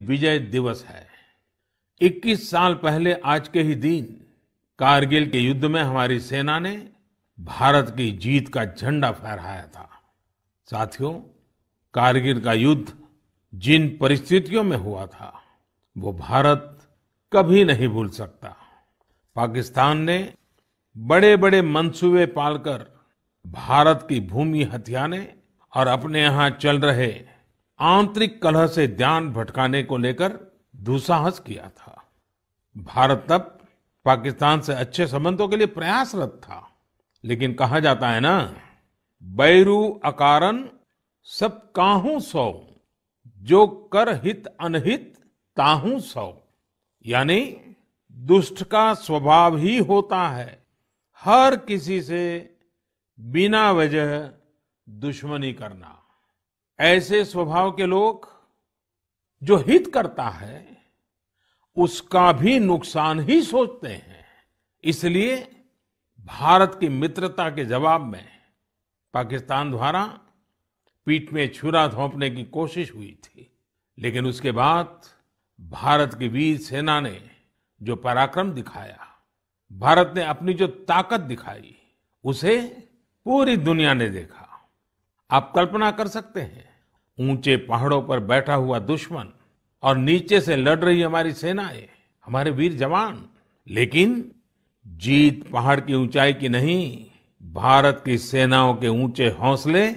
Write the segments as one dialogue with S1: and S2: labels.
S1: विजय दिवस है। 21 साल पहले आज के ही दिन कारगिल के युद्ध में हमारी सेना ने भारत की जीत का झंडा फहराया था। साथियों, कारगिल का युद्ध जिन परिस्थितियों में हुआ था वो भारत कभी नहीं भूल सकता। पाकिस्तान ने बड़े बड़े मंसूबे पालकर भारत की भूमि हथियाने और अपने यहाँ चल रहे आंतरिक कलह से ध्यान भटकाने को लेकर दुस्साहस किया था। भारत तब पाकिस्तान से अच्छे संबंधों के लिए प्रयासरत था, लेकिन कहा जाता है ना, बैरू अकारन सब काहू सौ, जो कर हित अनहित ताहू सौ। यानी दुष्ट का स्वभाव ही होता है हर किसी से बिना वजह दुश्मनी करना। ऐसे स्वभाव के लोग जो हित करता है उसका भी नुकसान ही सोचते हैं। इसलिए भारत की मित्रता के जवाब में पाकिस्तान द्वारा पीठ में छुरा घोंपने की कोशिश हुई थी, लेकिन उसके बाद भारत की वीर सेना ने जो पराक्रम दिखाया, भारत ने अपनी जो ताकत दिखाई, उसे पूरी दुनिया ने देखा। आप कल्पना कर सकते हैं, ऊंचे पहाड़ों पर बैठा हुआ दुश्मन और नीचे से लड़ रही हमारी सेनाएं, हमारे वीर जवान। लेकिन जीत पहाड़ की ऊंचाई की नहीं, भारत की सेनाओं के ऊंचे हौसले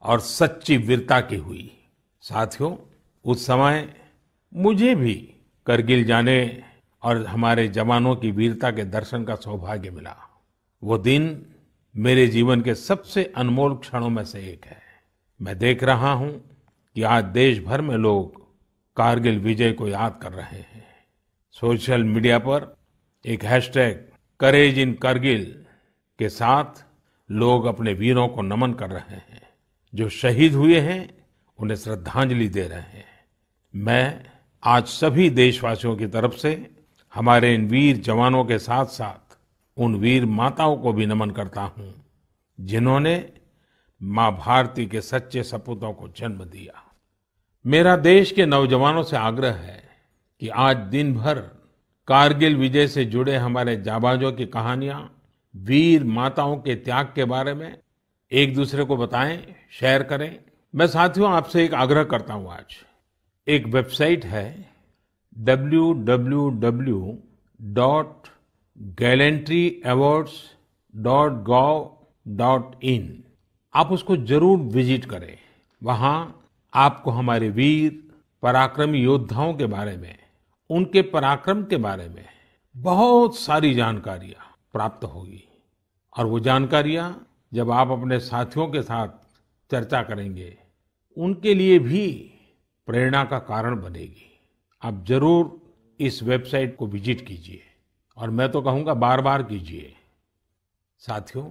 S1: और सच्ची वीरता की हुई। साथियों, उस समय मुझे भी करगिल जाने और हमारे जवानों की वीरता के दर्शन का सौभाग्य मिला। वो दिन मेरे जीवन के सबसे अनमोल क्षणों में से एक है। मैं देख रहा हूं कि आज देश भर में लोग कारगिल विजय को याद कर रहे हैं। सोशल मीडिया पर एक हैशटैग करेज इन करगिल के साथ लोग अपने वीरों को नमन कर रहे हैं। जो शहीद हुए हैं उन्हें श्रद्धांजलि दे रहे हैं। मैं आज सभी देशवासियों की तरफ से हमारे इन वीर जवानों के साथ साथ उन वीर माताओं को भी नमन करता हूं जिन्होंने मां भारती के सच्चे सपूतों को जन्म दिया। मेरा देश के नौजवानों से आग्रह है कि आज दिन भर कारगिल विजय से जुड़े हमारे जाबाजों की कहानियां, वीर माताओं के त्याग के बारे में एक दूसरे को बताएं, शेयर करें। मैं साथियों आपसे एक आग्रह करता हूं। आज एक वेबसाइट है www.gallantryawards.gov.in। आप उसको जरूर विजिट करें। वहां आपको हमारे वीर पराक्रमी योद्धाओं के बारे में, उनके पराक्रम के बारे में बहुत सारी जानकारियां प्राप्त होगी। और वो जानकारियां जब आप अपने साथियों के साथ चर्चा करेंगे, उनके लिए भी प्रेरणा का कारण बनेगी। आप जरूर इस वेबसाइट को विजिट कीजिए और मैं तो कहूंगा बार बार कीजिए। साथियों,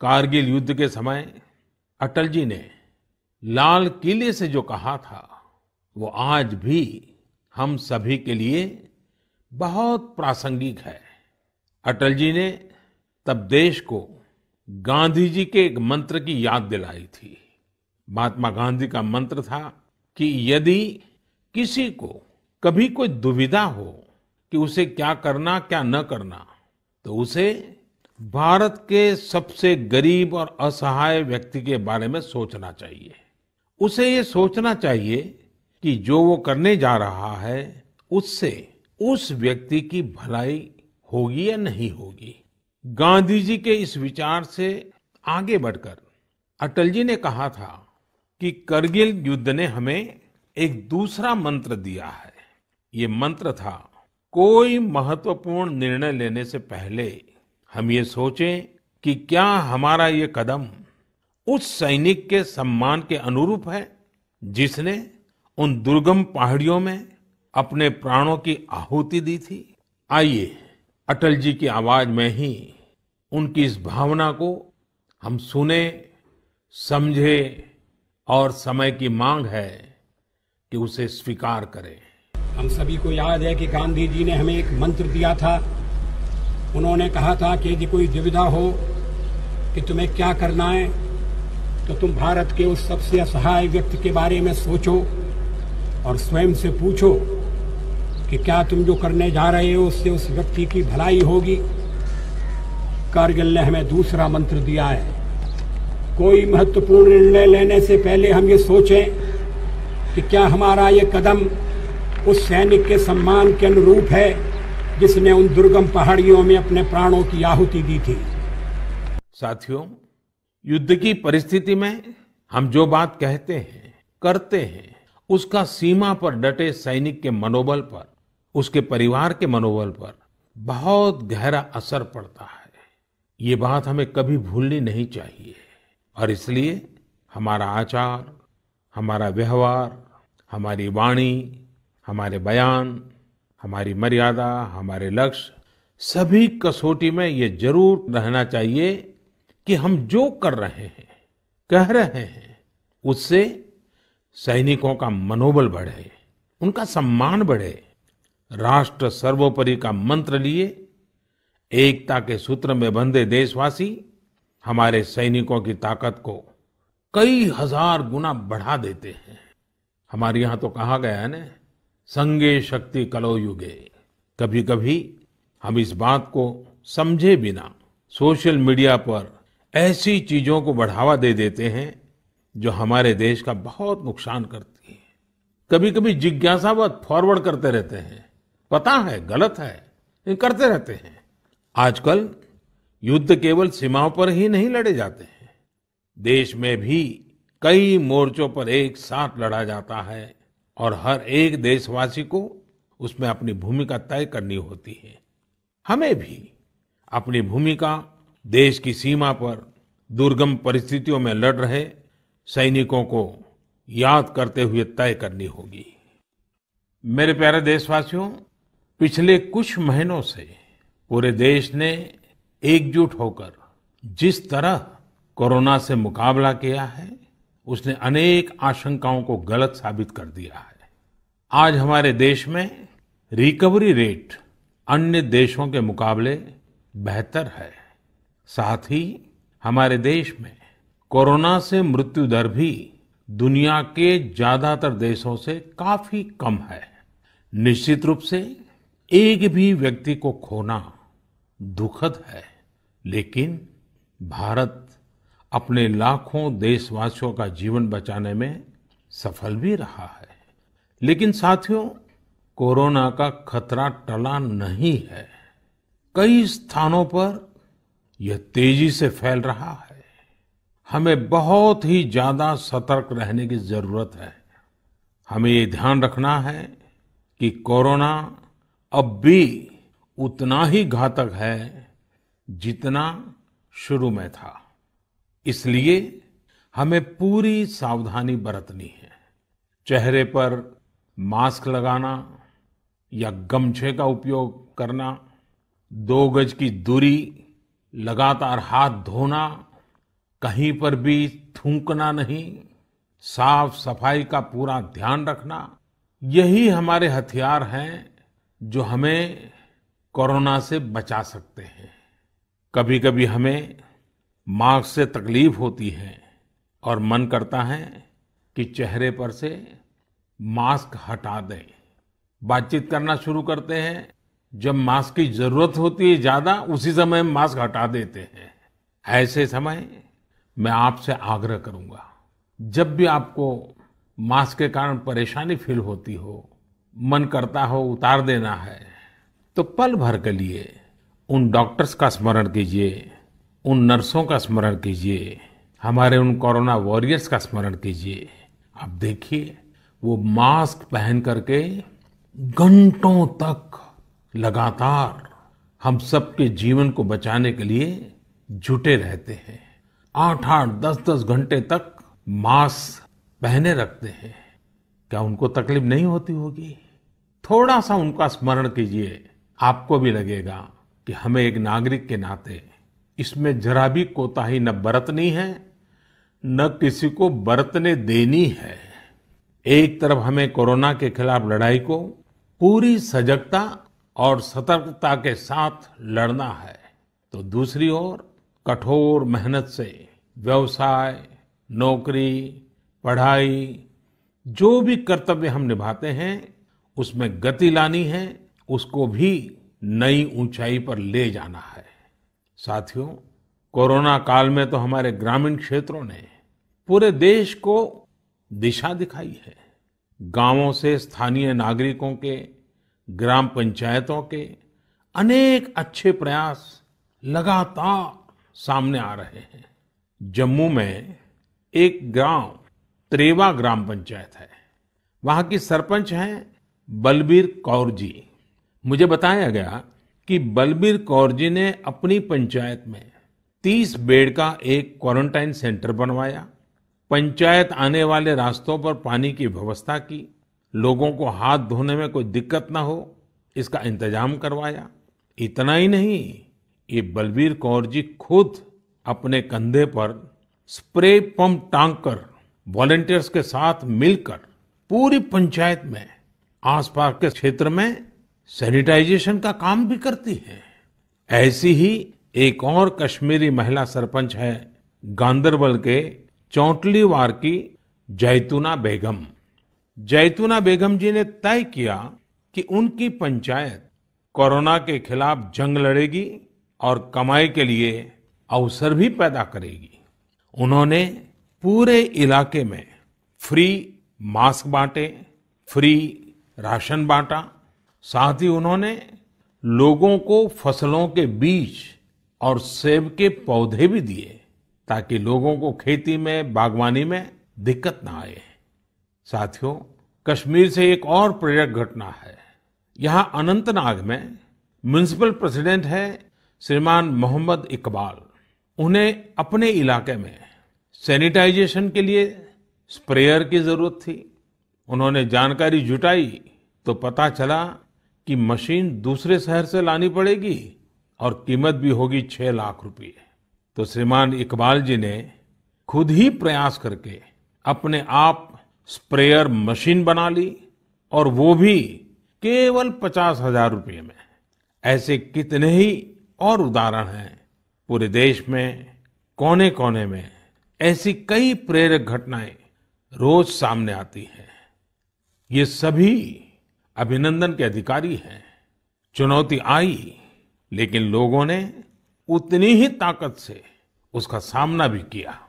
S1: कारगिल युद्ध के समय अटल जी ने लाल किले से जो कहा था वो आज भी हम सभी के लिए बहुत प्रासंगिक है। अटल जी ने तब देश को गांधी जी के एक मंत्र की याद दिलाई थी। महात्मा गांधी का मंत्र था कि यदि किसी को कभी कोई दुविधा हो कि उसे क्या करना क्या न करना, तो उसे भारत के सबसे गरीब और असहाय व्यक्ति के बारे में सोचना चाहिए। उसे ये सोचना चाहिए कि जो वो करने जा रहा है उससे उस व्यक्ति की भलाई होगी या नहीं होगी। गांधी जी के इस विचार से आगे बढ़कर अटल जी ने कहा था कि करगिल युद्ध ने हमें एक दूसरा मंत्र दिया है। ये मंत्र था, कोई महत्वपूर्ण निर्णय लेने से पहले हम ये सोचें कि क्या हमारा ये कदम उस सैनिक के सम्मान के अनुरूप है जिसने उन दुर्गम पहाड़ियों में अपने प्राणों की आहुति दी थी। आइए अटल जी की आवाज में ही उनकी इस भावना को हम सुने, समझे और समय की मांग है कि उसे स्वीकार करें।
S2: हम सभी को याद है कि गांधी जी ने हमें एक मंत्र दिया था। उन्होंने कहा था कि यदि कोई दुविधा हो कि तुम्हें क्या करना है, तो तुम भारत के उस सबसे असहाय व्यक्ति के बारे में सोचो और स्वयं से पूछो कि क्या तुम जो करने जा रहे हो उससे उस व्यक्ति की भलाई होगी। कारगिल ने हमें दूसरा मंत्र दिया है, कोई महत्वपूर्ण निर्णय लेने से पहले हम ये सोचें कि क्या हमारा ये कदम उस सैनिक के सम्मान के अनुरूप है जिसने उन दुर्गम पहाड़ियों में अपने प्राणों की आहुति दी थी।
S1: साथियों, युद्ध की परिस्थिति में हम जो बात कहते हैं, करते हैं, उसका सीमा पर डटे सैनिक के मनोबल पर, उसके परिवार के मनोबल पर बहुत गहरा असर पड़ता है। ये बात हमें कभी भूलनी नहीं चाहिए और इसलिए हमारा आचार, हमारा व्यवहार, हमारी वाणी, हमारे बयान, हमारी मर्यादा, हमारे लक्ष्य, सभी कसौटी में ये जरूर रहना चाहिए कि हम जो कर रहे हैं, कह रहे हैं, उससे सैनिकों का मनोबल बढ़े, उनका सम्मान बढ़े, राष्ट्र सर्वोपरि का मंत्र लिए एकता के सूत्र में बंधे देशवासी हमारे सैनिकों की ताकत को कई हजार गुना बढ़ा देते हैं। हमारे यहाँ तो कहा गया है ना, संगे शक्ति कलौ युगे। कभी कभी हम इस बात को समझे बिना सोशल मीडिया पर ऐसी चीजों को बढ़ावा दे देते हैं जो हमारे देश का बहुत नुकसान करती है। कभी कभी जिज्ञासावत फॉरवर्ड करते रहते हैं, पता है गलत है लेकिन करते रहते हैं। आजकल युद्ध केवल सीमाओं पर ही नहीं लड़े जाते हैं, देश में भी कई मोर्चों पर एक साथ लड़ा जाता है और हर एक देशवासी को उसमें अपनी भूमिका तय करनी होती है। हमें भी अपनी भूमिका देश की सीमा पर दुर्गम परिस्थितियों में लड़ रहे सैनिकों को याद करते हुए तय करनी होगी। मेरे प्यारे देशवासियों, पिछले कुछ महीनों से पूरे देश ने एकजुट होकर जिस तरह कोरोना से मुकाबला किया है, उसने अनेक आशंकाओं को गलत साबित कर दिया है। आज हमारे देश में रिकवरी रेट अन्य देशों के मुकाबले बेहतर है। साथ ही हमारे देश में कोरोना से मृत्यु दर भी दुनिया के ज्यादातर देशों से काफी कम है। निश्चित रूप से एक भी व्यक्ति को खोना दुखद है, लेकिन भारत अपने लाखों देशवासियों का जीवन बचाने में सफल भी रहा है। लेकिन साथियों, कोरोना का खतरा टला नहीं है। कई स्थानों पर यह तेजी से फैल रहा है। हमें बहुत ही ज्यादा सतर्क रहने की जरूरत है। हमें ये ध्यान रखना है कि कोरोना अब भी उतना ही घातक है जितना शुरू में था। इसलिए हमें पूरी सावधानी बरतनी है। चेहरे पर मास्क लगाना या गमछे का उपयोग करना, 2 गज की दूरी, लगातार हाथ धोना, कहीं पर भी थूकना नहीं, साफ सफाई का पूरा ध्यान रखना, यही हमारे हथियार हैं जो हमें कोरोना से बचा सकते हैं। कभी कभी हमें मास्क से तकलीफ होती है और मन करता है कि चेहरे पर से मास्क हटा दें। बातचीत करना शुरू करते हैं, जब मास्क की जरूरत होती है ज्यादा, उसी समय मास्क हटा देते हैं। ऐसे समय मैं आपसे आग्रह करूंगा, जब भी आपको मास्क के कारण परेशानी फील होती हो, मन करता हो उतार देना है, तो पल भर के लिए उन डॉक्टर्स का स्मरण कीजिए, उन नर्सों का स्मरण कीजिए, हमारे उन कोरोना वॉरियर्स का स्मरण कीजिए। आप देखिए, वो मास्क पहन करके घंटों तक लगातार हम सबके जीवन को बचाने के लिए जुटे रहते हैं। 8-8, 10-10 घंटे तक मास्क पहने रखते हैं। क्या उनको तकलीफ नहीं होती होगी? थोड़ा सा उनका स्मरण कीजिए, आपको भी लगेगा कि हमें एक नागरिक के नाते इसमें जरा भी कोताही न बरतनी है, न किसी को बरतने देनी है। एक तरफ हमें कोरोना के खिलाफ लड़ाई को पूरी सजगता और सतर्कता के साथ लड़ना है, तो दूसरी ओर कठोर मेहनत से व्यवसाय, नौकरी, पढ़ाई, जो भी कर्तव्य हम निभाते हैं उसमें गति लानी है, उसको भी नई ऊंचाई पर ले जाना है। साथियों, कोरोना काल में तो हमारे ग्रामीण क्षेत्रों ने पूरे देश को दिशा दिखाई है। गांवों से स्थानीय नागरिकों के, ग्राम पंचायतों के अनेक अच्छे प्रयास लगातार सामने आ रहे हैं। जम्मू में एक गांव त्रेवा ग्राम पंचायत है। वहां की सरपंच हैं बलबीर कौर जी। मुझे बताया गया कि बलबीर कौर जी ने अपनी पंचायत में 30 बेड का एक क्वारंटाइन सेंटर बनवाया। पंचायत आने वाले रास्तों पर पानी की व्यवस्था की, लोगों को हाथ धोने में कोई दिक्कत ना हो इसका इंतजाम करवाया। इतना ही नहीं, ये बलबीर कौर जी खुद अपने कंधे पर स्प्रे पंप टांग कर वॉलंटियर्स के साथ मिलकर पूरी पंचायत में, आसपास के क्षेत्र में सैनिटाइजेशन का काम भी करती है। ऐसी ही एक और कश्मीरी महिला सरपंच है गांदरबल के चौंटलीवार की जैतूना बेगम। जैतूना बेगम जी ने तय किया कि उनकी पंचायत कोरोना के खिलाफ जंग लड़ेगी और कमाई के लिए अवसर भी पैदा करेगी। उन्होंने पूरे इलाके में फ्री मास्क बांटे, फ्री राशन बांटा। साथ ही उन्होंने लोगों को फसलों के बीज और सेब के पौधे भी दिए ताकि लोगों को खेती में, बागवानी में दिक्कत ना आए। साथियों, कश्मीर से एक और प्रेरक घटना है। यहाँ अनंतनाग में म्युनिसिपल प्रेसिडेंट है श्रीमान मोहम्मद इकबाल। उन्हें अपने इलाके में सैनिटाइजेशन के लिए स्प्रेयर की जरूरत थी। उन्होंने जानकारी जुटाई तो पता चला कि मशीन दूसरे शहर से लानी पड़ेगी और कीमत भी होगी 6 लाख रुपए। तो श्रीमान इकबाल जी ने खुद ही प्रयास करके अपने आप स्प्रेयर मशीन बना ली और वो भी केवल 50,000 रुपये में। ऐसे कितने ही और उदाहरण हैं। पूरे देश में कोने कोने में ऐसी कई प्रेरक घटनाएं रोज सामने आती हैं। ये सभी अभिनंदन के अधिकारी हैं। चुनौती आई, लेकिन लोगों ने उतनी ही ताकत से उसका सामना भी किया।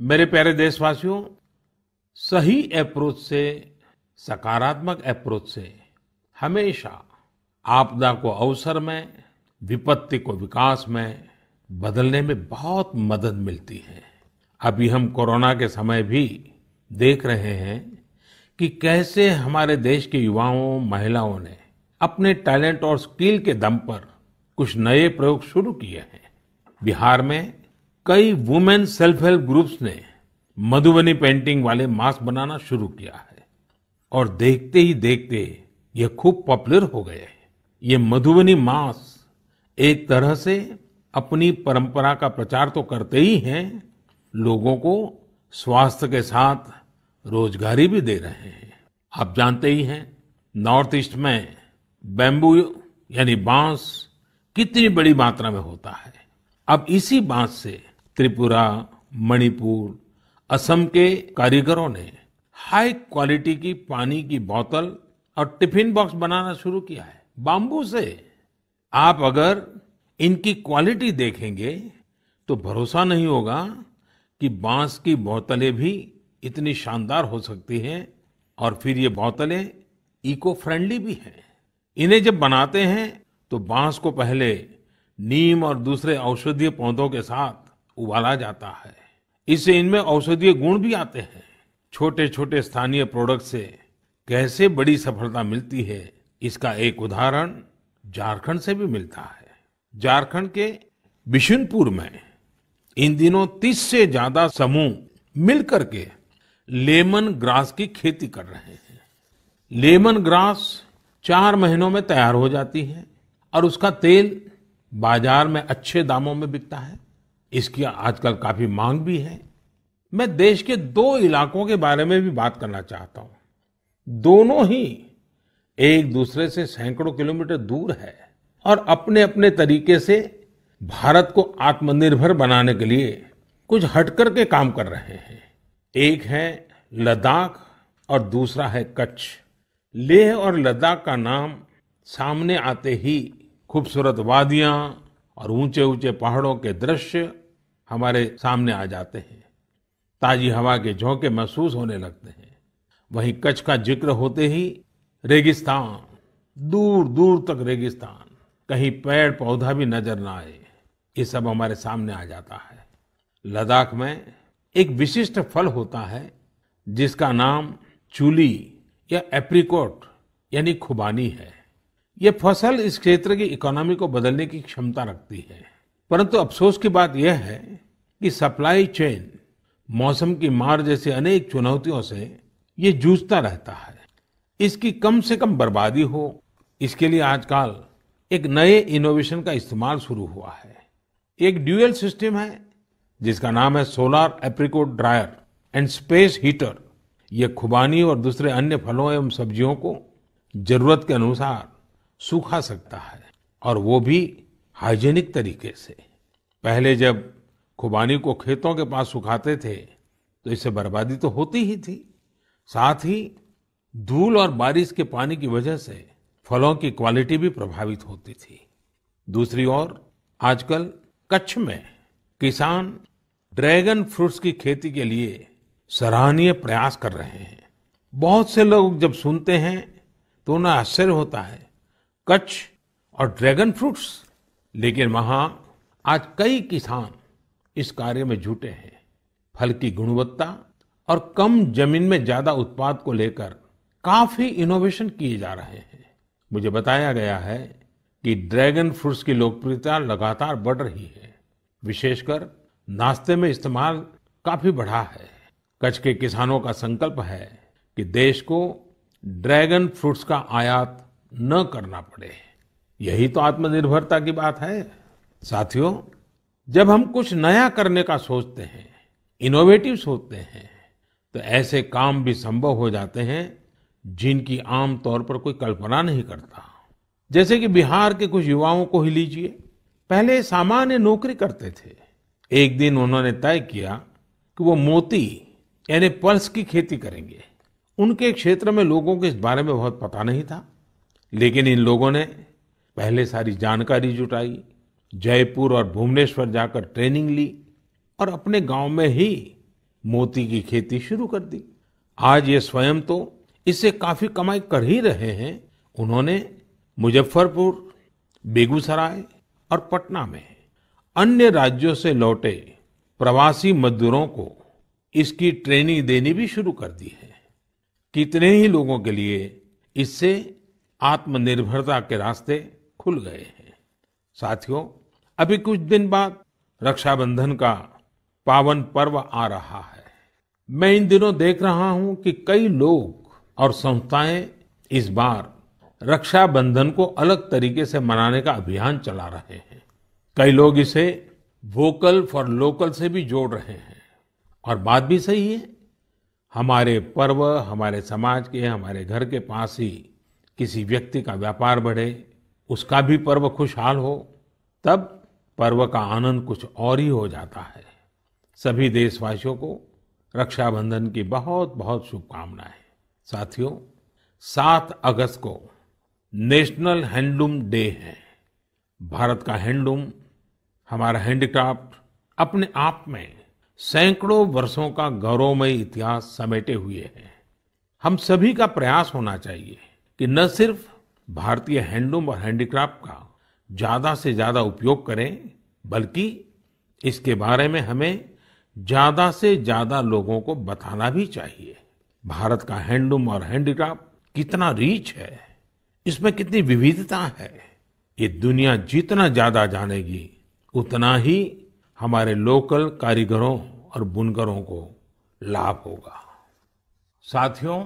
S1: मेरे प्यारे देशवासियों, सही अप्रोच से, सकारात्मक अप्रोच से हमेशा आपदा को अवसर में, विपत्ति को विकास में बदलने में बहुत मदद मिलती है। अभी हम कोरोना के समय भी देख रहे हैं कि कैसे हमारे देश के युवाओं, महिलाओं ने अपने टैलेंट और स्किल के दम पर कुछ नए प्रयोग शुरू किए हैं। बिहार में कई वुमेन सेल्फ हेल्प ग्रुप्स ने मधुबनी पेंटिंग वाले मास्क बनाना शुरू किया है और देखते ही देखते ये खूब पॉपुलर हो गए। ये मधुबनी मास्क एक तरह से अपनी परंपरा का प्रचार तो करते ही हैं, लोगों को स्वास्थ्य के साथ रोजगारी भी दे रहे हैं। आप जानते ही हैं, नॉर्थ ईस्ट में बैम्बू यानी बांस कितनी बड़ी मात्रा में होता है। अब इसी बांस से त्रिपुरा, मणिपुर, असम के कारीगरों ने हाई क्वालिटी की पानी की बोतल और टिफिन बॉक्स बनाना शुरू किया है बाम्बू से। आप अगर इनकी क्वालिटी देखेंगे तो भरोसा नहीं होगा कि बांस की बोतलें भी इतनी शानदार हो सकती हैं और फिर ये बोतलें इको फ्रेंडली भी हैं। इन्हें जब बनाते हैं तो बांस को पहले नीम और दूसरे औषधीय पौधों के साथ उबाला जाता है। इससे इनमें औषधीय गुण भी आते हैं। छोटे छोटे स्थानीय प्रोडक्ट से कैसे बड़ी सफलता मिलती है, इसका एक उदाहरण झारखंड से भी मिलता है। झारखंड के बिशुनपुर में इन दिनों 30 से ज्यादा समूह मिलकर के लेमन ग्रास की खेती कर रहे हैं। लेमन ग्रास 4 महीनों में तैयार हो जाती है और उसका तेल बाजार में अच्छे दामों में बिकता है। इसकी आजकल काफी मांग भी है। मैं देश के 2 इलाकों के बारे में भी बात करना चाहता हूं। दोनों ही एक दूसरे से सैकड़ों किलोमीटर दूर है और अपने अपने तरीके से भारत को आत्मनिर्भर बनाने के लिए कुछ हटकर के काम कर रहे हैं। एक है लद्दाख और दूसरा है कच्छ। लेह और लद्दाख का नाम सामने आते ही खूबसूरत वादियां और ऊंचे ऊंचे पहाड़ों के दृश्य हमारे सामने आ जाते हैं। ताजी हवा के झोंके महसूस होने लगते हैं। वहीं कच्छ का जिक्र होते ही रेगिस्तान, दूर दूर तक रेगिस्तान, कहीं पेड़ पौधा भी नजर ना आए, ये सब हमारे सामने आ जाता है। लद्दाख में एक विशिष्ट फल होता है जिसका नाम चूली या एप्रिकॉट यानी खुबानी है। ये फसल इस क्षेत्र की इकोनॉमी को बदलने की क्षमता रखती है, परंतु अफसोस की बात यह है कि सप्लाई चेन, मौसम की मार जैसी अनेक चुनौतियों से ये जूझता रहता है। इसकी कम से कम बर्बादी हो, इसके लिए आजकल एक नए इनोवेशन का इस्तेमाल शुरू हुआ है। एक ड्यूअल सिस्टम है जिसका नाम है solar apricot dryer and space heater. ये खुबानी और दूसरे अन्य फलों एवं सब्जियों को जरूरत के अनुसार सूखा सकता है, और वो भी हाइजीनिक तरीके से। पहले जब खुबानी को खेतों के पास सुखाते थे तो इससे बर्बादी तो होती ही थी, साथ ही धूल और बारिश के पानी की वजह से फलों की क्वालिटी भी प्रभावित होती थी। दूसरी ओर आजकल कच्छ में किसान ड्रैगन फ्रूट्स की खेती के लिए सराहनीय प्रयास कर रहे हैं। बहुत से लोग जब सुनते हैं तो उन्हें आश्चर्य होता है, कच्छ और ड्रैगन फ्रूट्स, लेकिन वहां आज कई किसान इस कार्य में जुटे हैं। फल की गुणवत्ता और कम जमीन में ज्यादा उत्पाद को लेकर काफी इनोवेशन किए जा रहे हैं। मुझे बताया गया है कि ड्रैगन फ्रूट्स की लोकप्रियता लगातार बढ़ रही है, विशेषकर नाश्ते में इस्तेमाल काफी बढ़ा है। कच्छ के किसानों का संकल्प है कि देश को ड्रैगन फ्रूट्स का आयात न करना पड़े। यही तो आत्मनिर्भरता की बात है। साथियों, जब हम कुछ नया करने का सोचते हैं, इनोवेटिव सोचते हैं, तो ऐसे काम भी संभव हो जाते हैं जिनकी आम तौर पर कोई कल्पना नहीं करता। जैसे कि बिहार के कुछ युवाओं को ही लीजिए। पहले सामान्य नौकरी करते थे। एक दिन उन्होंने तय किया कि वो मोती यानी पर्ल्स की खेती करेंगे। उनके क्षेत्र में लोगों को इस बारे में बहुत पता नहीं था, लेकिन इन लोगों ने पहले सारी जानकारी जुटाई, जयपुर और भुवनेश्वर जाकर ट्रेनिंग ली और अपने गांव में ही मोती की खेती शुरू कर दी। आज ये स्वयं तो इससे काफी कमाई कर ही रहे हैं। उन्होंने मुजफ्फरपुर, बेगूसराय और पटना में अन्य राज्यों से लौटे प्रवासी मजदूरों को इसकी ट्रेनिंग देनी भी शुरू कर दी है। कितने ही लोगों के लिए इससे आत्मनिर्भरता के रास्ते खुल गए हैं। साथियों, अभी कुछ दिन बाद रक्षाबंधन का पावन पर्व आ रहा है। मैं इन दिनों देख रहा हूं कि कई लोग और संस्थाएं इस बार रक्षाबंधन को अलग तरीके से मनाने का अभियान चला रहे हैं। कई लोग इसे वोकल फॉर लोकल से भी जोड़ रहे हैं, और बात भी सही है। हमारे पर्व हमारे समाज के, हमारे घर के पास ही किसी व्यक्ति का व्यापार बढ़े, उसका भी पर्व खुशहाल हो, तब पर्व का आनंद कुछ और ही हो जाता है। सभी देशवासियों को रक्षाबंधन की बहुत बहुत शुभकामनाएं। साथियों, 7 अगस्त को नेशनल हैंडलूम डे है। भारत का हैंडलूम, हमारा हैंडीक्राफ्ट अपने आप में सैकड़ों वर्षों का गौरवमय इतिहास समेटे हुए है। हम सभी का प्रयास होना चाहिए कि न सिर्फ भारतीय हैंडलूम और हैंडीक्राफ्ट का ज्यादा से ज्यादा उपयोग करें, बल्कि इसके बारे में हमें ज्यादा से ज्यादा लोगों को बताना भी चाहिए। भारत का हैंडलूम और हैंडीक्राफ्ट कितना रिच है, इसमें कितनी विविधता है, ये दुनिया जितना ज्यादा जानेगी उतना ही हमारे लोकल कारीगरों और बुनकरों को लाभ होगा। साथियों,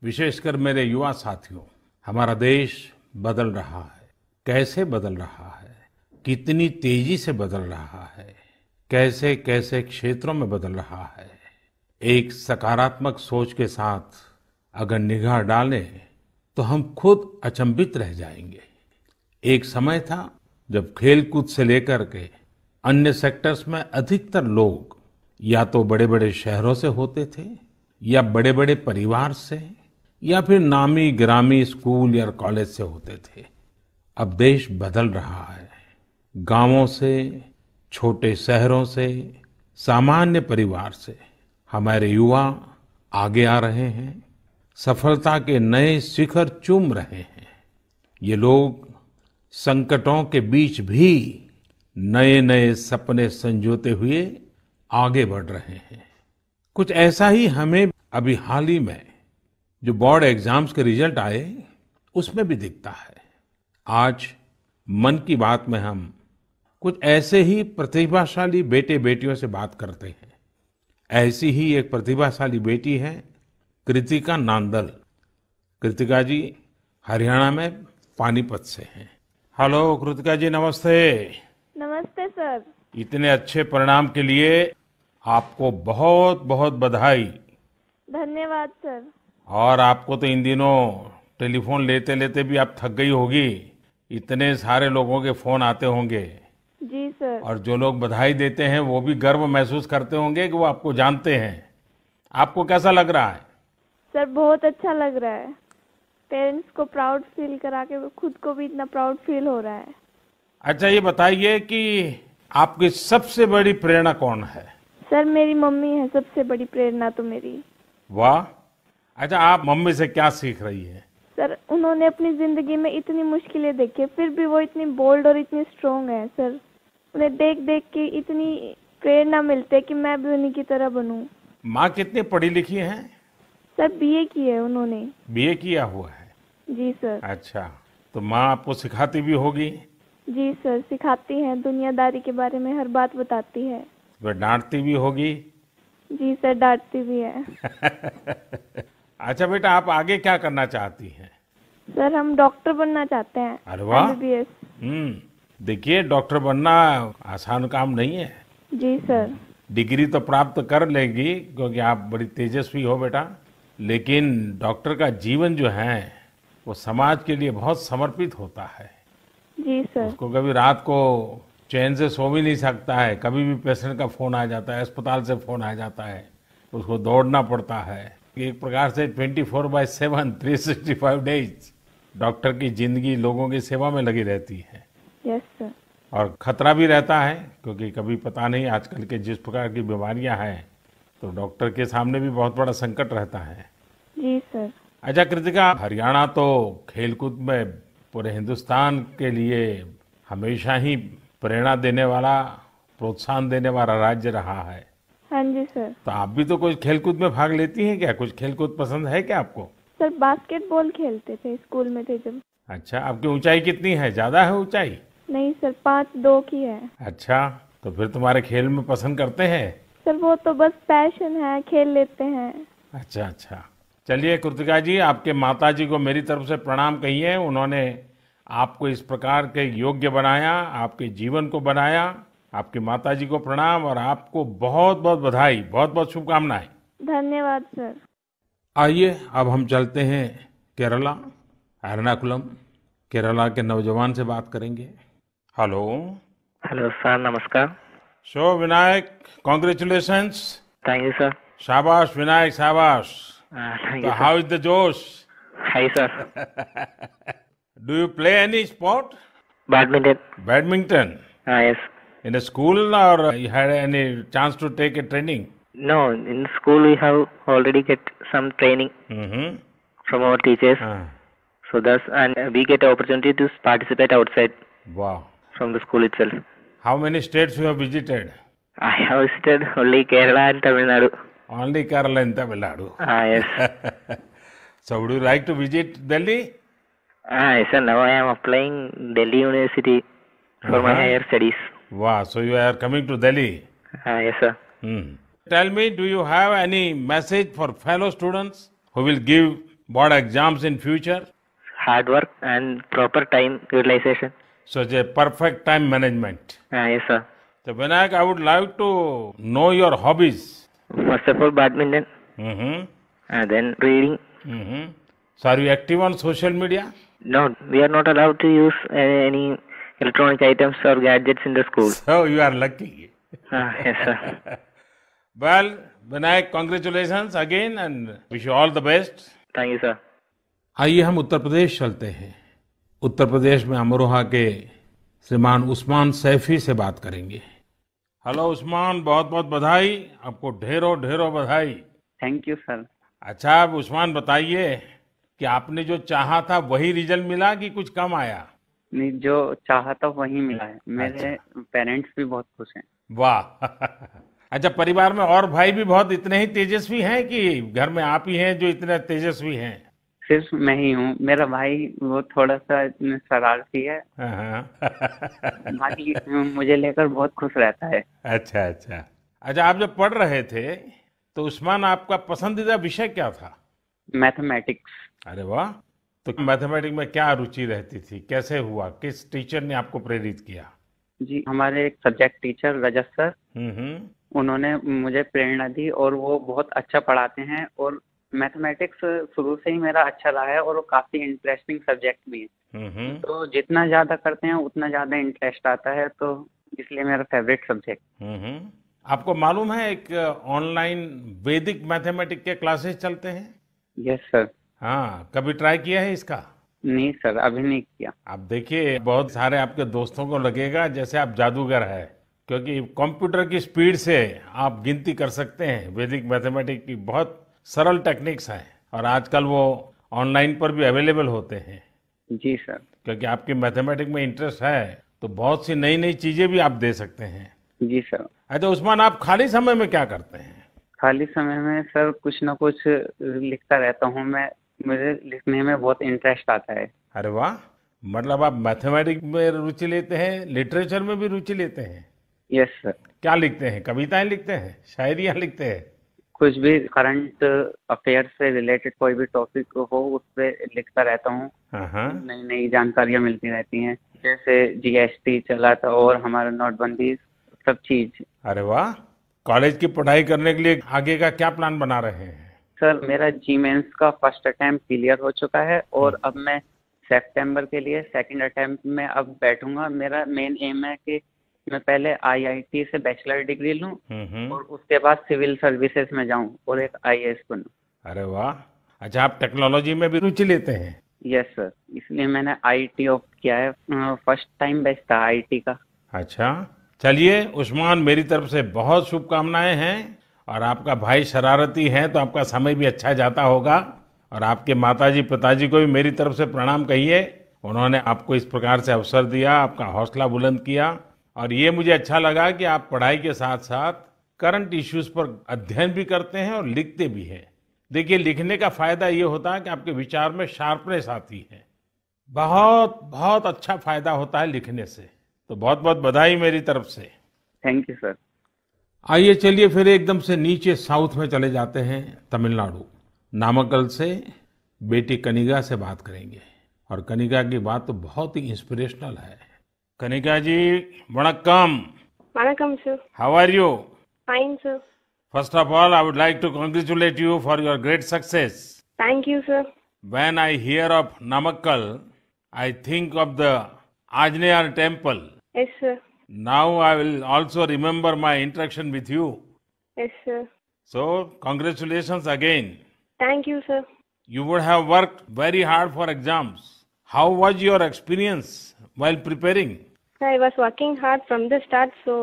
S1: विशेषकर मेरे युवा साथियों, हमारा देश बदल रहा है। कैसे बदल रहा है, कितनी तेजी से बदल रहा है, कैसे कैसे क्षेत्रों में बदल रहा है। एक सकारात्मक सोच के साथ अगर निगाह डालें तो हम खुद अचंभित रह जाएंगे। एक समय था जब खेलकूद से लेकर के अन्य सेक्टर्स में अधिकतर लोग या तो बड़े बड़े शहरों से होते थे या बड़े बड़े परिवार से या फिर नामी गिरामी स्कूल या कॉलेज से होते थे। अब देश बदल रहा है। गांवों से, छोटे शहरों से, सामान्य परिवार से हमारे युवा आगे आ रहे हैं, सफलता के नए शिखर चूम रहे हैं। ये लोग संकटों के बीच भी नए नए सपने संजोते हुए आगे बढ़ रहे हैं। कुछ ऐसा ही हमें अभी हाल ही में जो बोर्ड एग्जाम्स के रिजल्ट आए उसमें भी दिखता है। आज मन की बात में हम कुछ ऐसे ही प्रतिभाशाली बेटे बेटियों से बात करते हैं। ऐसी ही एक प्रतिभाशाली बेटी है कृतिका नांदल। कृतिका जी हरियाणा में पानीपत से हैं। हेलो कृतिका जी, नमस्ते।
S3: नमस्ते सर।
S1: इतने अच्छे परिणाम के लिए आपको बहुत बहुत बधाई।
S3: धन्यवाद सर।
S1: और आपको तो इन दिनों टेलीफोन लेते लेते भी आप थक गई होगी, इतने सारे लोगों के फोन आते होंगे।
S3: जी सर।
S1: और जो लोग बधाई देते हैं वो भी गर्व महसूस करते होंगे कि वो आपको जानते हैं। आपको कैसा लग रहा है?
S3: सर बहुत अच्छा लग रहा है। पेरेंट्स को प्राउड फील करा के खुद को भी इतना प्राउड फील हो रहा है।
S1: अच्छा, ये बताइए कि आपकी सबसे बड़ी प्रेरणा कौन है?
S3: सर मेरी मम्मी है सबसे बड़ी प्रेरणा तो मेरी।
S1: वाह। अच्छा, आप मम्मी से क्या सीख रही है?
S3: सर उन्होंने अपनी जिंदगी में इतनी मुश्किलें देखी, फिर भी वो इतनी बोल्ड और इतनी स्ट्रोंग है। सर उन्हें देख देख के इतनी प्रेरणा मिलती है कि मैं भी उन्हीं की तरह बनूं।
S1: माँ कितनी पढ़ी लिखी हैं?
S3: सर बीए की है उन्होंने।
S1: बीए किया हुआ है?
S3: जी सर।
S1: अच्छा, तो माँ आपको सिखाती भी होगी?
S3: जी सर, सिखाती हैं, दुनियादारी के बारे में हर बात बताती है।
S1: वह डांटती भी होगी?
S3: जी सर, डांटती भी है।
S1: अच्छा बेटा, आप आगे क्या करना चाहती हैं?
S3: सर हम डॉक्टर बनना चाहते हैं।
S1: अरे वाह।
S3: MBBS।
S1: देखिए, डॉक्टर बनना आसान काम नहीं है।
S3: जी सर।
S1: डिग्री तो प्राप्त कर लेगी क्योंकि आप बड़ी तेजस्वी हो बेटा, लेकिन डॉक्टर का जीवन जो है वो समाज के लिए बहुत समर्पित होता है।
S3: जी सर।
S1: उसको कभी रात को चैन से सो भी नहीं सकता है, कभी भी पेशेंट का फोन आ जाता है, अस्पताल से फोन आ जाता है, उसको दौड़ना पड़ता है। एक प्रकार से 24/7 365 डेज डॉक्टर की जिंदगी लोगों की सेवा में लगी रहती है।
S3: Yes sir.
S1: और खतरा भी रहता है क्योंकि कभी पता नहीं आजकल के जिस प्रकार की बीमारियां हैं, तो डॉक्टर के सामने भी बहुत बड़ा संकट रहता है।
S3: जी सर।
S1: अच्छा कृतिका, हरियाणा तो खेलकूद में पूरे हिंदुस्तान के लिए हमेशा ही प्रेरणा देने वाला, प्रोत्साहन देने वाला राज्य रहा है।
S3: हाँ जी सर।
S1: तो आप भी तो कुछ खेलकूद में भाग लेती हैं क्या? कुछ खेलकूद पसंद है क्या आपको?
S3: सर बास्केटबॉल खेलते थे स्कूल में थे जब।
S1: अच्छा, आपकी ऊंचाई कितनी है? ज्यादा है ऊंचाई?
S3: नहीं सर, 5'2" की है।
S1: अच्छा, तो फिर तुम्हारे खेल में पसंद करते हैं?
S3: सर वो तो बस पैशन है, खेल लेते हैं।
S1: अच्छा अच्छा। चलिए कृतिका जी, आपके माताजी को मेरी तरफ से प्रणाम कहिए। उन्होंने आपको इस प्रकार के योग्य बनाया, आपके जीवन को बनाया। आपकी माताजी को प्रणाम और आपको बहुत बहुत बधाई, बहुत बहुत शुभकामनाएं।
S3: धन्यवाद सर।
S1: आइए अब हम चलते हैं केरला, एर्नाकुलम। केरला के नौजवान से बात करेंगे। हेलो।
S4: हेलो सर, नमस्कार।
S1: So Vinayak, congratulations.
S4: Thank you sir.
S1: शाबाश विनायक, शाबाश।
S4: Thank
S1: to
S4: you
S1: how is the josh?
S4: Hi sir.
S1: Do you play any sport?
S4: Badminton.
S1: Badminton
S4: yes.
S1: in a school, or you had any chance to take a training?
S4: No, in school we have already get some training
S1: Mm-hmm.
S4: from our teachers.
S1: Ah,
S4: So thus, and we get opportunity to participate outside
S1: wow.
S4: from the school itself.
S1: How many states you have visited?
S4: I have visited only Kerala and Tamil Nadu.
S1: Only Kerala and Tamil Nadu.
S4: Yes.
S1: So would you like to visit Delhi?
S4: Yes sir, now I am applying Delhi University for my higher studies.
S1: Wow, so you are coming to Delhi.
S4: Yes sir.
S1: Hmm. Tell me, do you have any message for fellow students who will give board exams in future?
S4: Hard work and proper time utilization.
S1: Such a perfect time management.
S4: Yes sir.
S1: So Vinayak, I would like to know your hobbies.
S4: First of all, badminton,
S1: Mm-hmm.
S4: and then reading.
S1: Mm-hmm. So are you active on social media?
S4: No, we are not allowed to use any electronic items or gadgets in the school.
S1: So you are lucky.
S4: Yes sir.
S1: Well Vinayak, congratulations again and wish you all the best.
S4: Thank you sir.
S1: आइए हम उत्तर प्रदेश चलते हैं। उत्तर प्रदेश में अमरोहा के श्रीमान उस्मान सैफी से बात करेंगे। हेलो उस्मान, बहुत बहुत बधाई, आपको ढेरों ढेरों बधाई।
S5: Thank you sir.
S1: अच्छा, अब उस्मान बताइए कि आपने जो चाहा था वही रिजल्ट मिला कि कुछ कम आया?
S5: नहीं, जो चाहा था वही मिला है। मेरे पेरेंट्स भी बहुत खुश हैं।
S1: वाह अच्छा, परिवार में और भाई भी बहुत इतने ही तेजस्वी हैं कि घर में आप ही हैं जो इतने तेजस्वी हैं?
S5: सिर्फ मैं ही हूँ। मेरा भाई वो थोड़ा सा शरारती है। बाकी मुझे लेकर बहुत खुश रहता है।
S1: अच्छा अच्छा अच्छा, आप जब पढ़ रहे थे तो उस्मान आपका पसंदीदा विषय क्या था?
S5: मैथमेटिक्स।
S1: अरे वाह, तो मैथमेटिक्स में क्या रुचि रहती थी? कैसे हुआ? किस टीचर ने आपको प्रेरित किया?
S5: जी, हमारे एक सब्जेक्ट टीचर रजत सर, उन्होंने मुझे प्रेरणा दी और वो बहुत अच्छा पढ़ाते हैं और मैथमेटिक्स शुरू से ही मेरा अच्छा रहा है और वो काफी इंटरेस्टिंग सब्जेक्ट भी है। तो जितना ज्यादा करते हैं उतना ज्यादा इंटरेस्ट आता है, तो इसलिए मेरा फेवरेट सब्जेक्ट।
S1: आपको मालूम है एक ऑनलाइन वैदिक मैथमेटिक्स के क्लासेस चलते हैं?
S5: Yes sir.
S1: हाँ, कभी ट्राई किया है इसका?
S5: नहीं सर, अभी नहीं किया।
S1: आप देखिए, बहुत सारे आपके दोस्तों को लगेगा जैसे आप जादूगर है, क्योंकि कंप्यूटर की स्पीड से आप गिनती कर सकते हैं। वैदिक मैथमेटिक्स की बहुत सरल टेक्निक्स हैं और आजकल वो ऑनलाइन पर भी अवेलेबल होते हैं।
S5: जी सर।
S1: क्योंकि आपकी मैथमेटिक्स में इंटरेस्ट है तो बहुत सी नई नई चीजें भी आप दे सकते हैं।
S5: जी सर।
S1: अच्छा उस्मान, आप खाली समय में क्या करते हैं?
S5: खाली समय में सर कुछ ना कुछ लिखता रहता हूँ मैं। मुझे लिखने में बहुत इंटरेस्ट आता है।
S1: अरे वाह, मतलब आप मैथमेटिक्स में रुचि लेते हैं, लिटरेचर में भी रुचि लेते हैं?
S5: Yes sir.
S1: क्या लिखते हैं? कविताएं लिखते हैं, शायरियां लिखते हैं?
S5: कुछ भी करंट अफेयर से रिलेटेड कोई भी टॉपिक हो उस पे लिखता रहता हूँ। नई नई जानकारियां मिलती रहती हैं, जैसे जीएसटी चला था और हमारा नोटबंदी, सब चीज।
S1: अरे वाह, कॉलेज की पढ़ाई करने के लिए आगे का क्या प्लान बना रहे हैं?
S5: सर मेरा जी मेंस का फर्स्ट अटेम्प्ट क्लियर हो चुका है और अब मैं सितंबर के लिए सेकंड अटेम्प्ट में अब बैठूंगा। मेरा मेन एम है कि मैं पहले आईआईटी से बैचलर डिग्री लूं और उसके बाद सिविल सर्विसेज में जाऊं और एक आईएएस बनूं।
S1: अरे वाह, अच्छा आप टेक्नोलॉजी में भी रुचि लेते हैं?
S5: यस सर, इसलिए मैंने आईटी ऑप्ट किया है। फर्स्ट टाइम बेस्ट था आईटी का।
S1: अच्छा, चलिए उस्मान, मेरी तरफ से बहुत शुभकामनाएं हैं। और आपका भाई शरारती है तो आपका समय भी अच्छा जाता होगा। और आपके माताजी पिताजी को भी मेरी तरफ से प्रणाम कहिए, उन्होंने आपको इस प्रकार से अवसर दिया, आपका हौसला बुलंद किया। और ये मुझे अच्छा लगा कि आप पढ़ाई के साथ साथ करंट इश्यूज पर अध्ययन भी करते हैं और लिखते भी हैं। देखिए, लिखने का फायदा ये होता है कि आपके विचार में शार्पनेस आती है। बहुत बहुत अच्छा फायदा होता है लिखने से। तो बहुत बहुत बधाई मेरी तरफ से।
S5: Thank you sir.
S1: आइए चलिए फिर एकदम से नीचे साउथ में चले जाते हैं, तमिलनाडु। नामक्कल से बेटी कनिका से बात करेंगे और कनिका की बात तो बहुत ही इंस्पिरेशनल है। कनिका जी, वणक्कम।
S3: वणक्कम sir.
S1: How are you?
S3: Fine sir.
S1: First of all I would like to congratulate you for your great success.
S3: Thank you sir.
S1: When I hear of Namakkal, I think of the Anjaneyar temple.
S3: Yes sir.
S1: Now I will also remember my interaction with you.
S3: Yes, sir.
S1: So, congratulations again.
S3: Thank you, sir.
S1: You would have worked very hard for exams. How was your experience while preparing?
S3: I was working hard from the start, so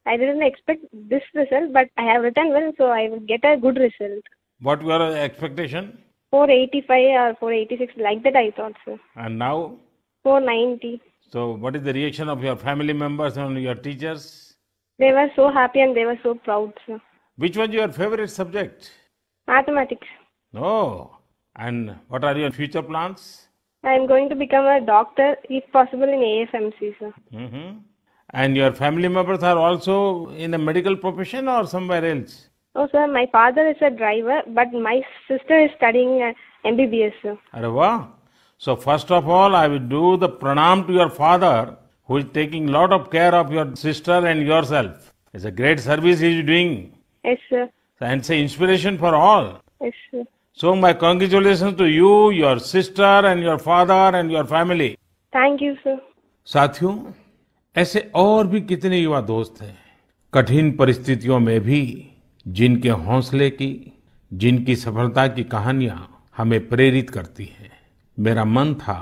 S3: I didn't expect this result, but I have written well, so I will get a good result.
S1: What were your expectation?
S3: 485 or 486, like that I thought, sir.
S1: And now?
S3: 490.
S1: So, what is the reaction of your family members and your teachers?
S3: They were so happy and they were so proud, sir.
S1: Which was your favorite subject?
S3: Mathematics.
S1: Oh, and what are your future plans?
S3: I am going to become a doctor, if possible, in AFMC, sir.
S1: And your family members are also in a medical profession or somewhere else?
S3: Oh, sir, my father is a driver, but my sister is studying MBBS, sir.
S1: Arre wow. So first of all, I will do the pranam to your father, who is taking lot of care of your sister and yourself. It's a great service he is doing.
S3: Yes, sir.
S1: And it's an inspiration for all.
S3: Yes, sir.
S1: So my congratulations to you, your sister and your father and your family.
S3: Thank you, sir.
S1: साथियों, ऐसे और भी कितने युवा दोस्त हैं, कठिन परिस्थितियों में भी जिनके हौसले की, जिनकी सफलता की कहानियां हमें प्रेरित करती हैं। मेरा मन था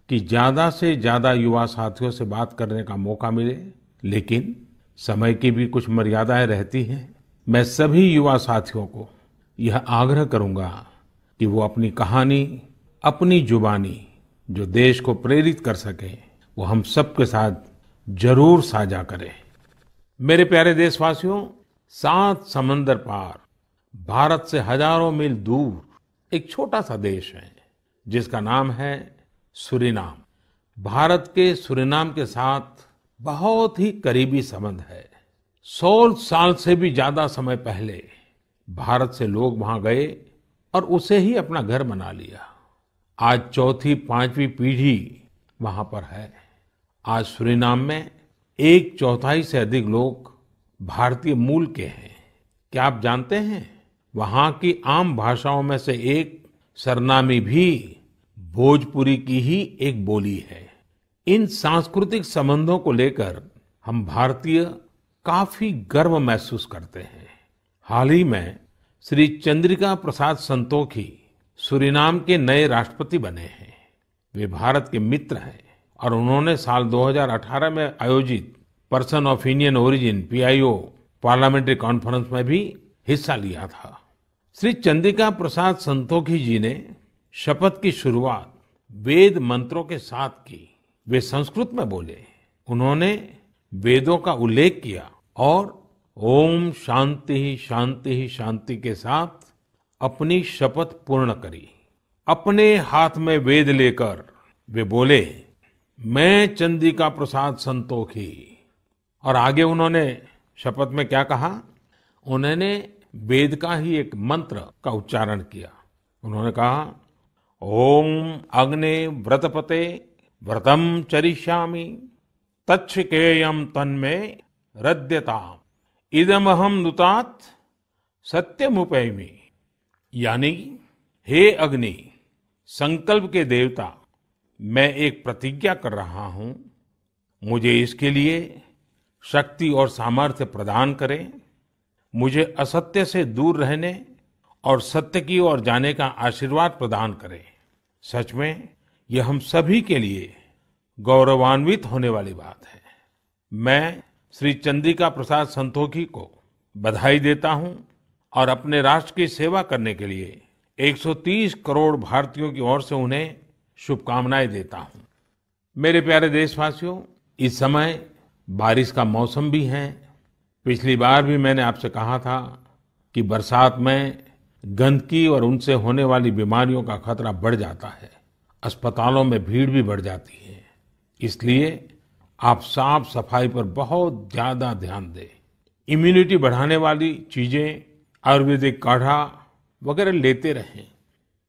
S1: कि ज्यादा से ज्यादा युवा साथियों से बात करने का मौका मिले, लेकिन समय की भी कुछ मर्यादाएं रहती हैं। मैं सभी युवा साथियों को यह आग्रह करूंगा कि वो अपनी कहानी, अपनी जुबानी जो देश को प्रेरित कर सके, वो हम सबके साथ जरूर साझा करें। मेरे प्यारे देशवासियों, 7 समंदर पार भारत से हजारों मील दूर एक छोटा सा देश है जिसका नाम है सूरीनाम। भारत के सूरीनाम के साथ बहुत ही करीबी संबंध है। 100 साल से भी ज्यादा समय पहले भारत से लोग वहां गए और उसे ही अपना घर बना लिया। आज चौथी, 5वीं पीढ़ी वहां पर है। आज सूरीनाम में 1/4 से अधिक लोग भारतीय मूल के हैं। क्या आप जानते हैं, वहां की आम भाषाओं में से एक सरनामी भी भोजपुरी की ही एक बोली है। इन सांस्कृतिक संबंधों को लेकर हम भारतीय काफी गर्व महसूस करते हैं। हाल ही में श्री चंद्रिका प्रसाद संतोखी सूरीनाम के नए राष्ट्रपति बने हैं। वे भारत के मित्र हैं और उन्होंने साल 2018 में आयोजित person of Indian origin PIO parliamentary conference में भी हिस्सा लिया था। श्री चंद्रिका प्रसाद संतोखी जी ने शपथ की शुरुआत वेद मंत्रों के साथ की। वे संस्कृत में बोले, उन्होंने वेदों का उल्लेख किया और ओम शांति शांति शांति के साथ अपनी शपथ पूर्ण करी। अपने हाथ में वेद लेकर वे बोले, मैं चंद्रिका प्रसाद संतोखी। और आगे उन्होंने शपथ में क्या कहा, उन्होंने वेद का ही एक मंत्र का उच्चारण किया। उन्होंने कहा, ओम अग्ने व्रतपते व्रतम चरिष्यामि तच्छकेयम तन्मे रद्यताम इदमहम नुतात सत्यमुपैमि। यानी, हे अग्नि, संकल्प के देवता, मैं एक प्रतिज्ञा कर रहा हूं, मुझे इसके लिए शक्ति और सामर्थ्य प्रदान करें। मुझे असत्य से दूर रहने और सत्य की ओर जाने का आशीर्वाद प्रदान करें। सच में यह हम सभी के लिए गौरवान्वित होने वाली बात है। मैं श्री चंद्रिका प्रसाद संतोखी को बधाई देता हूं और अपने राष्ट्र की सेवा करने के लिए 130 करोड़ भारतीयों की ओर से उन्हें शुभकामनाएं देता हूं। मेरे प्यारे देशवासियों, इस समय बारिश का मौसम भी है। पिछली बार भी मैंने आपसे कहा था कि बरसात में गंदगी और उनसे होने वाली बीमारियों का खतरा बढ़ जाता है, अस्पतालों में भीड़ भी बढ़ जाती है। इसलिए आप साफ सफाई पर बहुत ज्यादा ध्यान दें। इम्यूनिटी बढ़ाने वाली चीजें, आयुर्वेदिक काढ़ा वगैरह लेते रहें।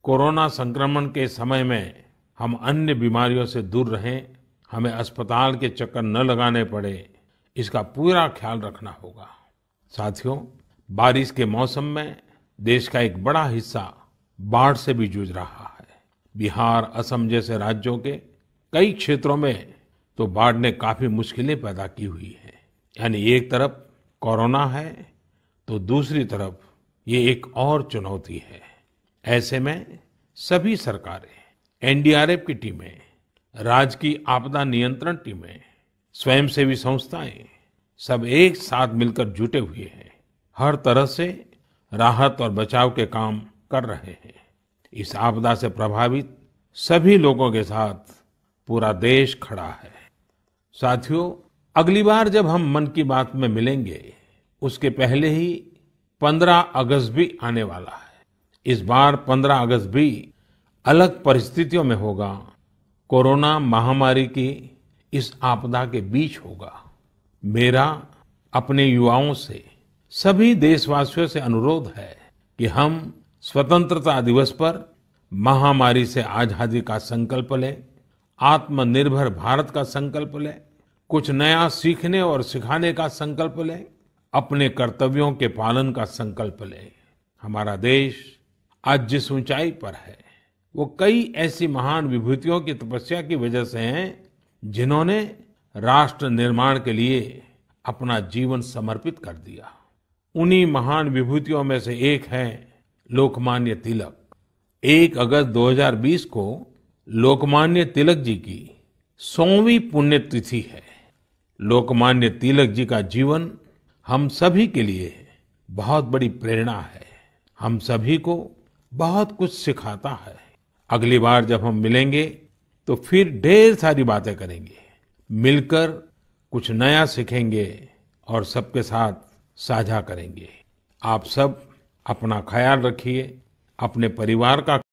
S1: कोरोना संक्रमण के समय में हम अन्य बीमारियों से दूर रहें, हमें अस्पताल के चक्कर न लगाने पड़े, इसका पूरा ख्याल रखना होगा। साथियों, बारिश के मौसम में देश का एक बड़ा हिस्सा बाढ़ से भी जूझ रहा है। बिहार, असम जैसे राज्यों के कई क्षेत्रों में तो बाढ़ ने काफी मुश्किलें पैदा की हुई है। यानी एक तरफ कोरोना है तो दूसरी तरफ ये एक और चुनौती है। ऐसे में सभी सरकारें, NDRF की टीमें, राज्य की आपदा नियंत्रण टीमें, स्वयंसेवी संस्थाएं सब एक साथ मिलकर जुटे हुए हैं। हर तरह से राहत और बचाव के काम कर रहे हैं। इस आपदा से प्रभावित सभी लोगों के साथ पूरा देश खड़ा है। साथियों, अगली बार जब हम मन की बात में मिलेंगे, उसके पहले ही 15 अगस्त भी आने वाला है। इस बार 15 अगस्त भी अलग परिस्थितियों में होगा। कोरोना महामारी की इस आपदा के बीच होगा। मेरा अपने युवाओं से, सभी देशवासियों से अनुरोध है कि हम स्वतंत्रता दिवस पर महामारी से आजादी का संकल्प लें, आत्मनिर्भर भारत का संकल्प लें, कुछ नया सीखने और सिखाने का संकल्प लें, अपने कर्तव्यों के पालन का संकल्प लें। हमारा देश आज जिस ऊंचाई पर है, वो कई ऐसी महान विभूतियों की तपस्या की वजह से हैं जिन्होंने राष्ट्र निर्माण के लिए अपना जीवन समर्पित कर दिया। उन्हीं महान विभूतियों में से एक है लोकमान्य तिलक। 1 अगस्त 2020 को लोकमान्य तिलक जी की 100वीं पुण्यतिथि है। लोकमान्य तिलक जी का जीवन हम सभी के लिए बहुत बड़ी प्रेरणा है, हम सभी को बहुत कुछ सिखाता है। अगली बार जब हम मिलेंगे तो फिर ढेर सारी बातें करेंगे, मिलकर कुछ नया सीखेंगे और सबके साथ साझा करेंगे। आप सब अपना ख्याल रखिए, अपने परिवार का